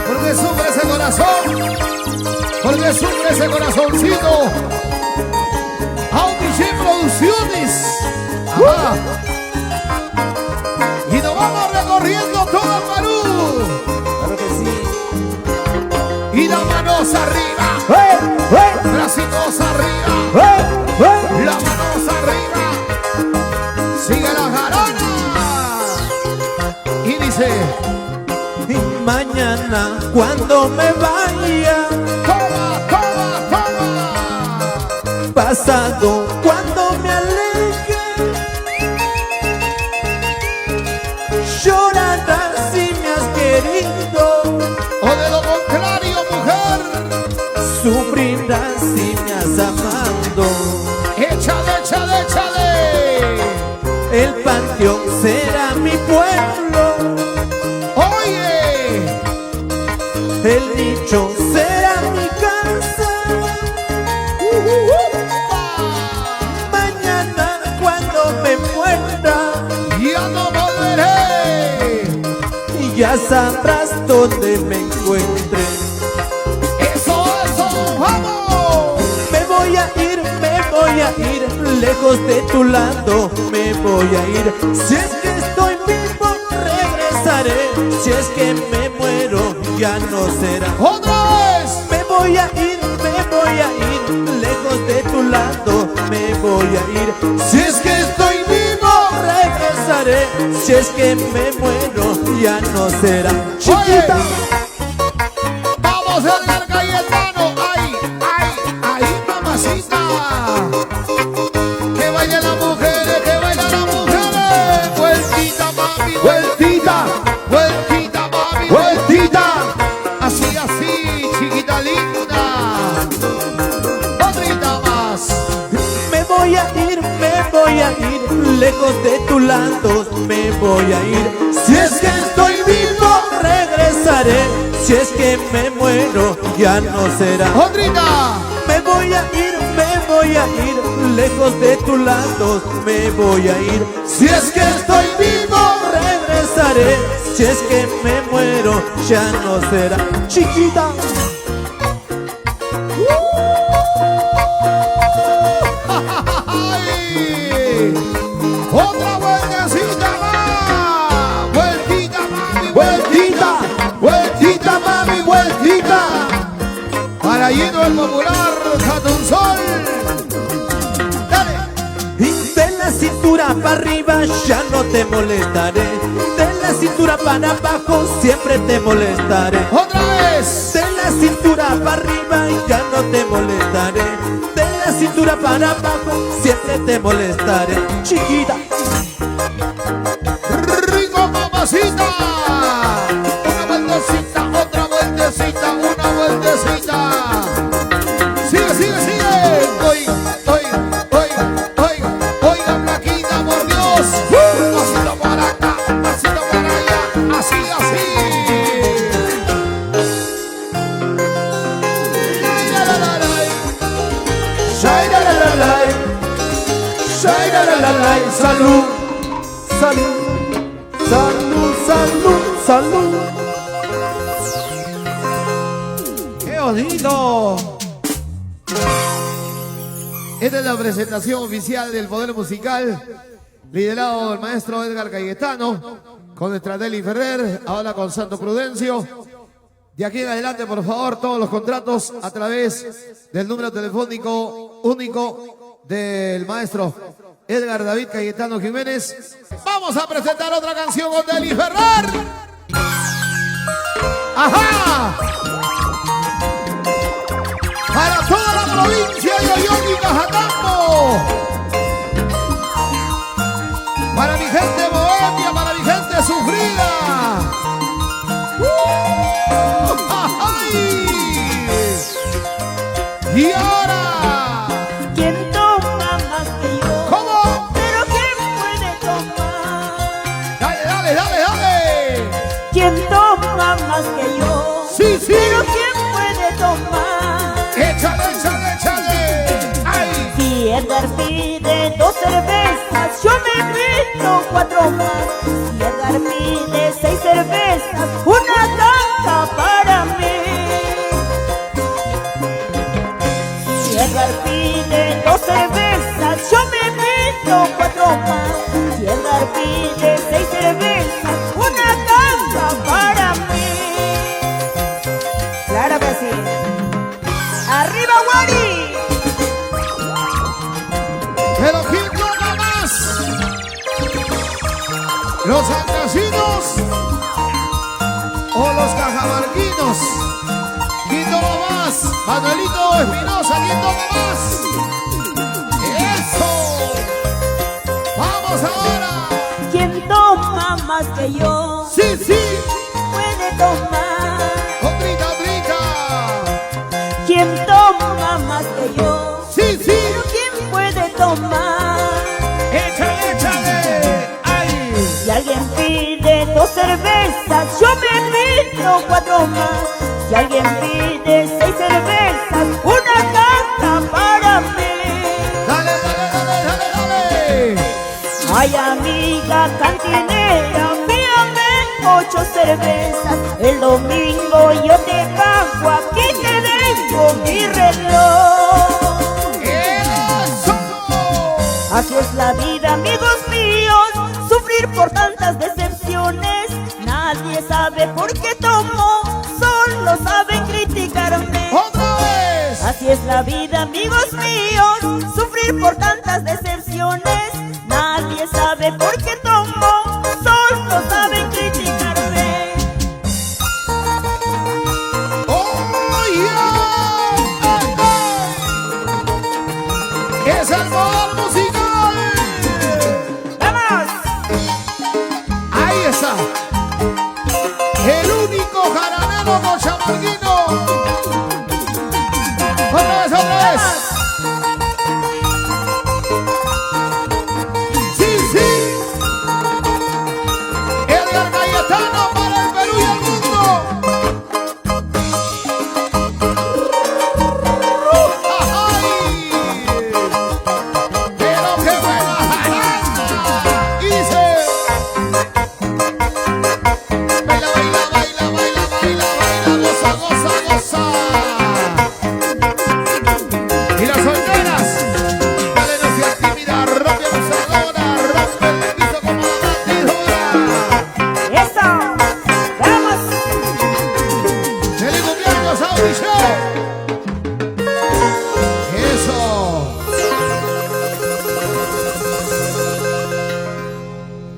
¿por qué sufre ese corazón? ¿Por qué sufre ese corazoncito? Audiche Producciones. Ajá. Y nos vamos recorriendo todo el Perú. Claro que sí. Y las manos arriba, bracitos arriba, las manos arriba. Sigue la jarana. Y dice, Y mañana cuando me vaya, toma, toma, toma. pasado cuando me aleje, llorarás si me has querido, O de lo contrario, mujer. sufrirás si me has amado. Échale, échale, échale. El panteón será mi pueblo, Oye, el nicho será mi casa. Mañana cuando me muera, ya no volveré. y ya sabrás dónde me encuentre. Eso, vamos. Me voy a ir lejos de tu lado, me voy a ir. Si es que estoy vivo, regresaré. Si es que me muero, ya no será. Otra vez. Me voy a ir lejos de tu lado, me voy a ir. Si es que estoy vivo, regresaré. Si es que me muero, ya no será. Chiquita, Vamos, Edgar Cayetano. Ay, ay, ay, mamacita. Que bailen las mujeres, que bailen las mujeres. Vueltita, mami, vueltita. Vueltita, mami, vueltita. Así, así, chiquita linda. Otrita más. me voy a ir lejos de tu lado me voy a ir. Si es que estoy vivo, regresaré. Si es que me muero, ya no será. ¡Ondrita! Me voy a ir, lejos de tu lado me voy a ir. Si es que estoy vivo, regresaré. Si es que me muero, ya no será. Chiquita. ¡Ay! ¡Otra vueltecita más! ¡Vueltita, mami! ¡Vueltita! ¡Vueltita, mami! ¡Vueltita! Para lleno el popular Catunzol. ¡Dale! Y de la cintura para arriba ya no te molestaré. De la cintura para abajo siempre te molestaré. ¡Otra vez! De la cintura para arriba ya no te molestaré. De la cintura para abajo siempre te molestaré. Chiquita. ¡Rico, mamacita! Una vueltecita, otra vueltecita, una vueltecita. ¡Sigue, sigue, sigue! ¡Oiga, oiga, oiga, oiga! ¡Oiga, Blanquita, por Dios! Un pasito para acá, un pasito para allá. ¡Así, así! Salud, salud, salud, salud, salud. ¡Qué bonito! Esta es la presentación oficial del Poder Musical, liderado del maestro Edgar Cayetano, con Estratelli Ferrer, ahora con Santo Prudencio. De aquí en adelante, por favor, todos los contratos a través del número telefónico único del maestro Edgar David Cayetano Jiménez. Vamos a presentar otra canción con Deli Ferrer. ¡Ajá! Para toda la provincia de Ollón y Cajatambo. Para mi gente bohemia, para mi gente sufrida. ¡Ay! Y ahora, ¿Quién toma más que yo? ¿cómo? Pero ¿quién puede tomar? Dale, dale, dale, dale. ¿Quién toma más que yo? Sí, sí. Pero ¿quién puede tomar? Échale, échale, échale. ¡Ay! Si Edgar pide 2 cervezas, yo me pido 4 más. Si Edgar pide 6 cervezas, una caja para mí. Si Edgar pide 2 cervezas, yo me pido 4 más. Si Edgar pide 6 cervezas, una caja para mí. Claro que sí. ¡Arriba, Wari! Pero ¿quién toma más? ¿Los santasinos o los cajamarquinos? ¿Quién toma más? Manuelito Espinosa, ¿quién toma más? ¡Eso! ¡Vamos ahora! ¿Quién toma más que yo? ¡Sí, sí! Puede tomar. ¡Otrita, otrita! ¿Quién toma más que yo? ¡Sí, sí! Pero ¿quién puede tomar? ¡Échale, échale! ¡Ay! Si alguien pide 2 cervezas, yo me pido 4 más. Si alguien pide 6 cervezas, una caja para mí. ¡Dale, dale, dale, dale, dale! Ay, amiga cantinera, pídame 8 cervezas. El domingo yo te pago, aquí te dejo mi reloj. ¡Eso! Así es la vida, amigos míos, sufrir por tantas decepciones. Nadie sabe por qué tomo, solo saben criticarme. ¡Otra vez! Así es la vida, amigos míos, sufrir por tantas decepciones. Nadie sabe por qué tomo, solo saben criticarme. ¡Oh, yeah! ¡Es el Poder Musical! ¡Vamos! ¡Ahí está! El único jaranero cochamarquino. ¡Otra vez, otra vez! ¡Sí, sí!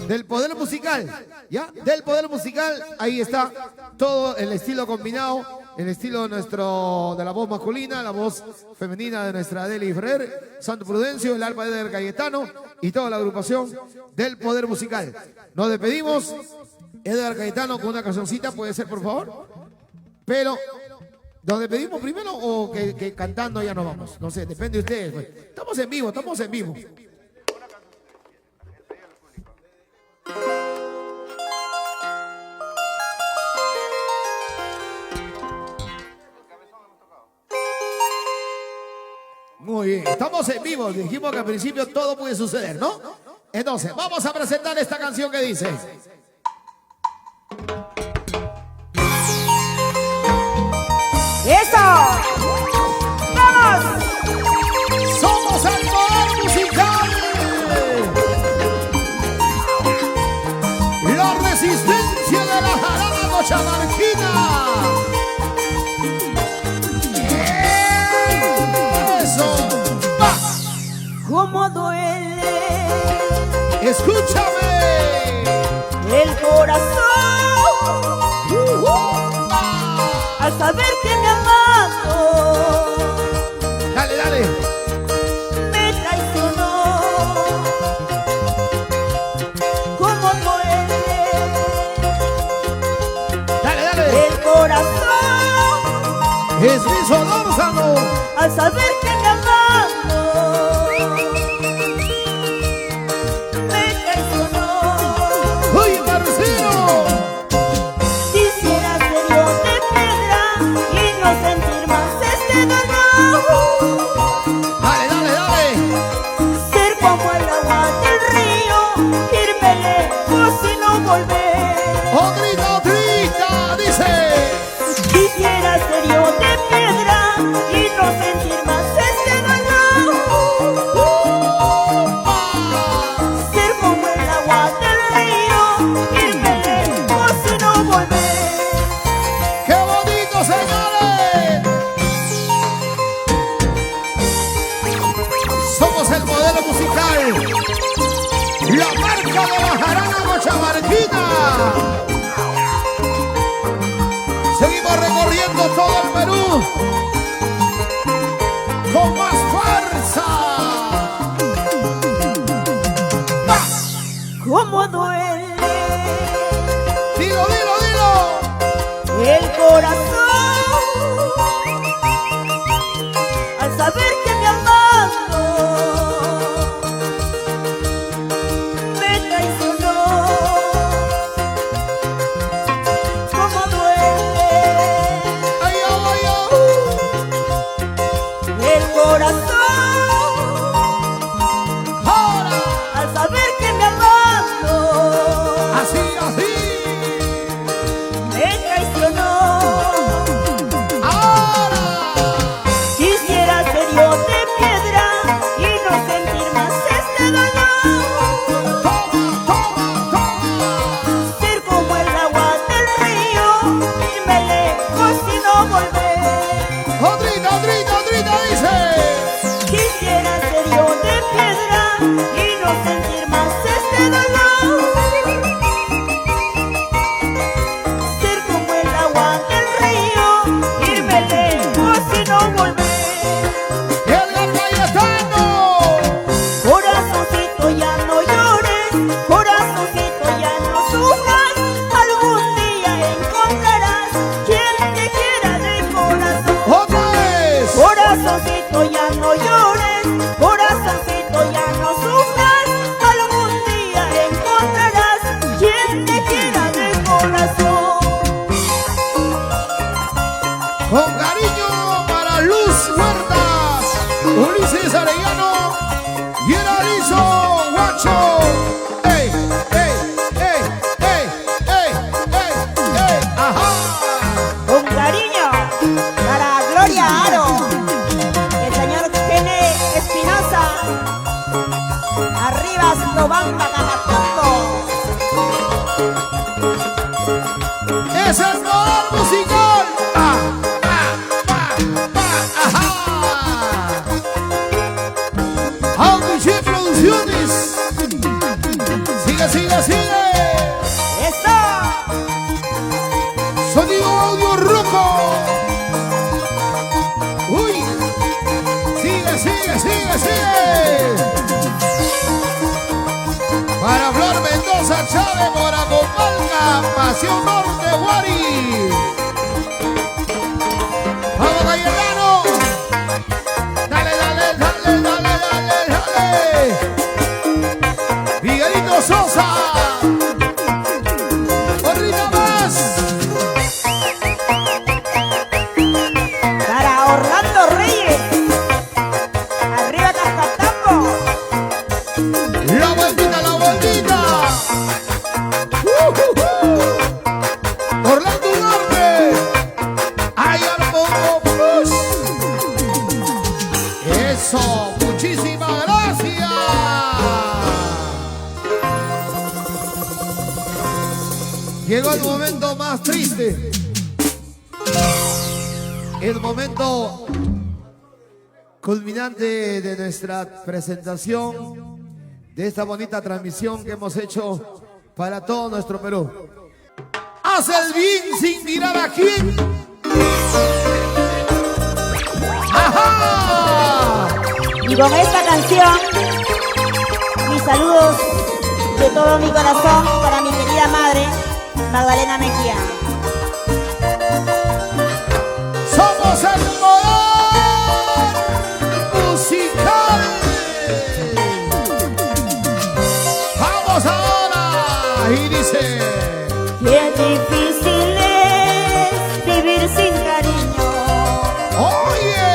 del Poder Musical, ¿ya? Del Poder Musical, ahí está todo el estilo combinado, el estilo de la voz masculina, la voz femenina de nuestra Adeli Ferrer, Santo Prudencio, el alma de Eder Cayetano y toda la agrupación del Poder Musical. Nos despedimos, Eder Cayetano, con una cancioncita, puede ser, por favor, pero ¿nos despedimos primero o que cantando ya nos vamos? No sé, depende de ustedes, pues. Estamos en vivo, estamos en vivo. Muy bien, estamos en vivo. Dijimos que al principio todo puede suceder, ¿no? Entonces, vamos a presentar esta canción que dice: ¡Eso! ¡Vamos! ¡Somos el Poder Musical! La resistencia de la jarana cochamarquina. ¡Eso! ¡Va! ¿Cómo duele ¡Escúchame! el corazón al saber que me amado Dale, dale. me traicionó? ¿Cómo duele Dale, dale. el corazón Es mi Solórzano. al saber que me amado me traicionó? ¡Oye, Marcelo! Quisiera ser yo de piedra y no sentir más este dolor. Dale, dale, dale. Ser como el agua del río, irme lejos y no volver. ¡Otrita, otrita! Dice. Quisiera ser yo de piedra y no sentir más este dolor. Ser como el agua del río, irme lejos y no volver. ¡Qué bonito, señores! Somos el modelo musical, la marca de la jarana cochamarquina. Seguimos recorriendo todo el Perú con más fuerza. ¡Va! ¿Cómo duele Dilo, dilo, dilo. el corazón al saber que mi amado me traicionó? ¿Cómo duele Ay, ay, ay. el corazón Ahora, al saber que mi amado así, así. me traicionó? Ahora. Quisiera ser yo de piedra y no sentir más este dolor. Toma, toma, toma. Ser como el agua del río, irme lejos y no volver. Otrita, otrita, otrita, dice. Quisiera ser yo de piedra y no sentir más este dolor. Ser como el agua del río, irme lejos y no volver. Edgar Cayetano. Corazoncito, ya no llores, corazoncito, ya no sufras. Algún día encontrarás quien te quiera de corazón. Otra vez. Corazoncito, ya no llores, corazoncito, ya no sufras. Algún día encontrarás quien te quiera de corazón. Con cariño para Luz Huertas, Ulises Arellano y el Aliso Guacho. ¡Ey, ey, ey, ey, ey, ey, ey! ¡Ajá! Con cariño para Gloria Aro, el señor Gene Espinosa, arriba Slobamba Camatongo. ¡Es el Poder Musical! ¡Pa, pa, pa, pa! ¡Ajá! Audición Producciones. Sigue sigue, sigue. ¡Eso! Sonido audio roco. Uy. Sigue, sigue, sigue, sigue. Para Flor Mendoza Chávez, Moracomalca, Pasión Norte, Guari. Vamos, Cayetano. Dale, dale, dale, dale, dale, dale. Miguelito Sosa. Orrita más. Para Orlando Reyes. Arriba Cascatambo. La vueltita, la vueltita. Orlando Norte. Ay, al poco plus. Eso, muchísimas gracias. Llegó el momento más triste. El momento culminante de nuestra presentación, de esta bonita transmisión que hemos hecho para todo nuestro Perú. Haz el bien sin mirar a quién. ¡Ajá! Y con esta canción, mis saludos de todo mi corazón para mi querida madre, Magdalena Mejía. Somos el poder musical. Vamos ahora. Y dice: Qué difícil es vivir sin cariño. oye,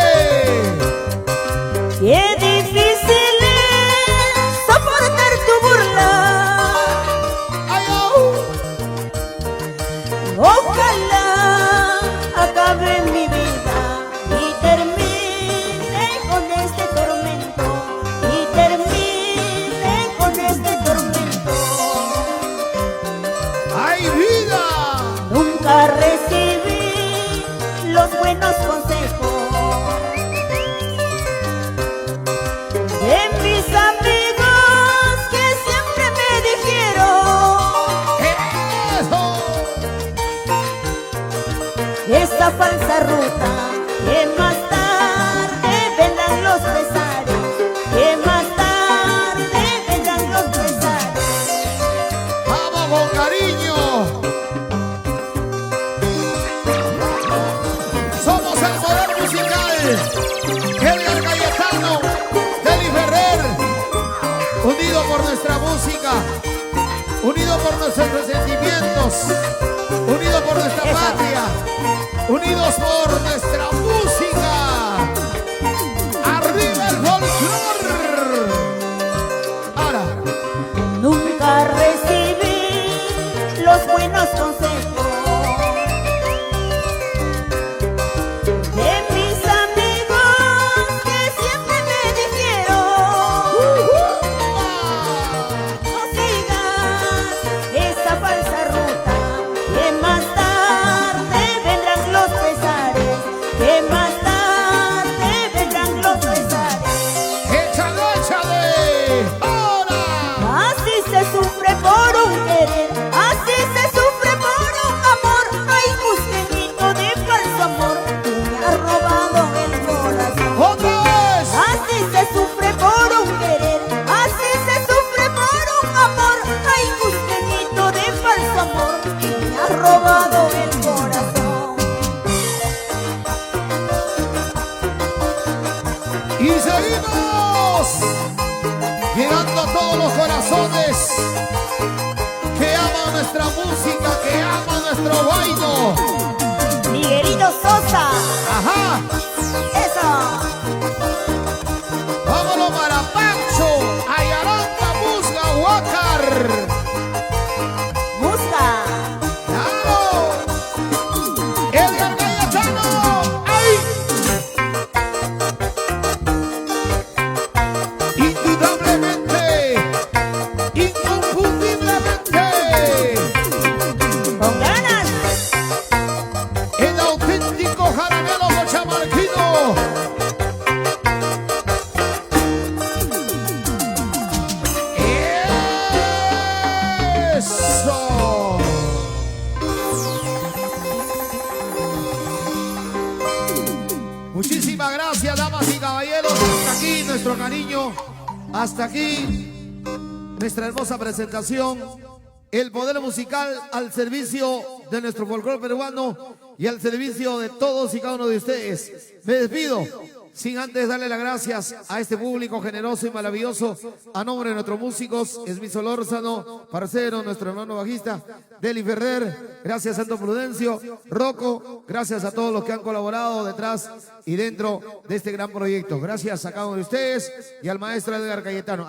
Qué difícil es soportar tu burla. ay, au. Ojalá acabe mi vida y termine con este tormento. Y termine con este tormento. ¡Ay, vida! Nunca recibí los buenos consejos de mis amigos que siempre me dijeron ¡Eso! esta falsa ruta, que más tarde vendrán los pesares, que más tarde vendrán los pesares. ¡Vamos con cariño! Somos el poder musical. Edgar Cayetano, Deli Ferrer, unido por nuestra música, unido por nuestros sentimientos, unido por nuestra Eso. patria, unidos por nuestra música. ¡Arriba el folclor! Ahora. Nunca recibí los buenos consejos de mis amigos que siempre me dijeron no sigas esa falsa ruta, que más tarde vendrán los pesares, que más tarde vendrán los pesares. ¡Échale, échale! ¡Ahora! Así se sufre por un querer, así se sufre por un amor. Ay, gustenito de falso amor, tú me has robado el corazón. ¡Otra vez! Así se sufre por un querer, así se sufre por un amor. Ay, gustenito de falso amor, tú me has robado el corazón. Y seguimos llegando a todos los corazones que aman nuestra música, que aman nuestro bailo. Miguelito Sosa, Ajá, eso. vámonos para Pancho, Ayaranta, Musga, Huácar. Busca. ¡Claro! Edgar Cayetano. ¡Ay! Indudablemente, inconfundiblemente, Con ganas. el auténtico jaranero Cochamarquín. Eso. Muchísimas gracias, damas y caballeros. Hasta aquí nuestro cariño. Hasta aquí nuestra hermosa presentación. El poder musical al servicio de nuestro folclore peruano y al servicio de todos y cada uno de ustedes. Me despido sin antes darle las gracias a este público generoso y maravilloso, a nombre de nuestros músicos, Esmiso Solórzano, parcero, nuestro hermano bajista, Deli Ferrer, gracias Santo Prudencio, Rocco, gracias a todos los que han colaborado detrás y dentro de este gran proyecto. Gracias a cada uno de ustedes y al maestro Edgar Cayetano.